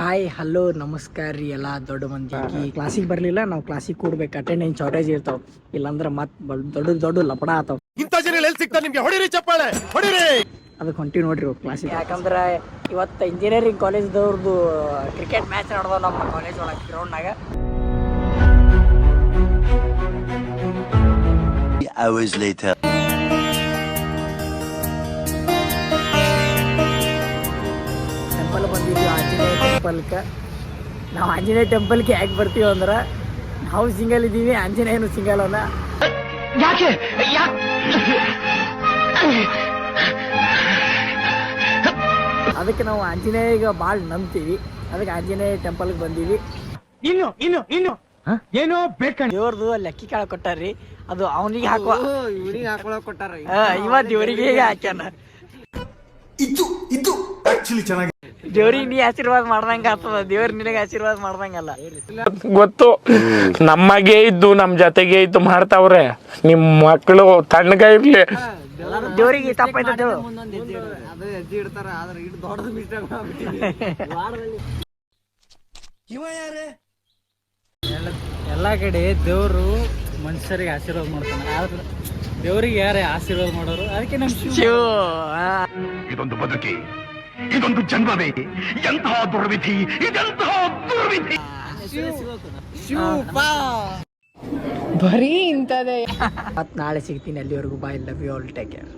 Hi hello ನಮಸ್ಕಾರ ರೀ ಎಲ್ಲ ದೊಡ್ಡ ಮಂದಿ ಕ್ಲಾಸಿಗೆ ಬರ್ಲಿಲ್ಲ ನಾವು ಕ್ಲಾಸಿಗೆ ಕೂಡ್ಬೇಕು ಅಟೆಂಡೆನ್ಸ್ ಶಾರ್ಟೇಜ್ ಇರ್ತಾವ ಇಲ್ಲಾಂದ್ರೆ ದೊಡ್ಡ ದೊಡ್ಡ ಲಪಡ ಆತಾವ ಇಂಥ ಜನ ಎಲ್ಲಿ ಸಿಗ್ತಾರೆ ನಿಮ್ಗೆ ಹೊಡಿರಿ ಚಪ್ಪಾಳೆ ಹೊಡಿರಿ ಅದಕ್ಕೆ ಹೊಂಟಿ ನೋಡ್ರಿ ಕ್ಲಾಸಿಗೆ ಯಾಕಂದ್ರೆ ಇವತ್ತು ಇಂಜಿನಿಯರಿಂಗ್ ಕಾಲೇಜ್ದವ್ರದ್ದು ಕ್ರಿಕೆಟ್ ಮ್ಯಾಚ್ ನಡೆದವ ನಮ್ಮ ಕಾಲೇಜ್ ಒಳಗೆ ಗ್ರೌಂಡ್ನಾಗ hours later ಟೆಂಪಲ್ ಬಂದಿದ್ವಿ ಆಂಜನೇಯ ಟೆಂಪಲ್ಗೆ ನಾವು ಆಂಜನೇಯ ಟೆಂಪಲ್ಗೆ ಯಾಕೆ ಬರ್ತೀವಿ ಅಂದ್ರೆ ನಾವು ಸಿಂಗಲ್ ಇದ್ದೀವಿ ಆಂಜನೇಯನು ಸಿಂಗಲ್ ಅಲ್ಲ ಯಾಕೆ ಅದಕ್ಕೆ ನಾವು ಆಂಜನೇಯಗ ಭಾಳ ನಂಬ್ತೀವಿ ಅದಕ್ಕೆ ಆಂಜನೇಯ ಟೆಂಪಲ್ಗೆ ಬಂದೀವಿ ಇನ್ನು ಏನೋ ಬೇಕಂತ ದೇವ್ರದು ಅಲ್ಲಿ ಅಕ್ಕಿ ಕಾಳು ಕೊಟ್ಟಾರ್ರಿ ಅದು ಅವನಿಗೆ ಹಾಕುವ ಇವ್ರಿಗೆ ಹಾಕೊಳಕ್ ಕೊಟ್ಟಾರ ಇವ ದೇವ್ರಿಗೆ ಹಾಕ್ಯಾನ ಇದು ಆಕ್ಚುಲಿ ಚೆನ್ನಾಗಿ ದೇವ್ರಿಗೆ ನೀ ಆಶೀರ್ವಾದ ಮಾಡ್ದಂಗ ಆಗ್ತದ ದೇವ್ರ ನಿನಗೆ ಆಶೀರ್ವಾದ ಮಾಡ್ದಂಗಲ್ಲ ಗೊತ್ತು ನಮಗೆ ಇದ್ದು ನಮ್ ಜೊತೆಗೆ ಇದ್ದು ಮಾಡ್ತಾವ್ರೆ ನಿಮ್ ಮಕ್ಕಳು ತಣ್ಣಗ ಇರ್ಲಿ ದೇವ್ರಿಗೆ ತಪ್ಪಾಯ್ತದ ಅದು ಹೆಜ್ಜೆ ಇಡ್ತಾರ ಆದ್ರೆ ಇಟ್ಟು ದೊಡ್ಡದು ಮಿಸ್ಟೇಕ್ ಎಲ್ಲ ಕಡೆ ದೇವರು ಮನುಷ್ಯರಿಗೆ ಆಶೀರ್ವಾದ ಮಾಡ್ತಾನೆ ಆದ್ರೆ ದೇವರಿಗೆ ಯಾರೇ ಆಶೀರ್ವಾದ ಮಾಡೋರು ಅದಕ್ಕೆ ನಮ್ ಶಿವ ಇದೊಂದು ಬದುಕಿ ಇದೊಂದು ಜನ್ಮವೇ ಎಂತಹ ದುರ್ವಿಧಿ ಇದೆಂತಹ ದುರ್ವಿಧಿ ಮತ್ ನಾಳೆ ಸಿಗ್ತೀನಿ ಅಲ್ಲಿವರೆಗೂ bye love you all take care.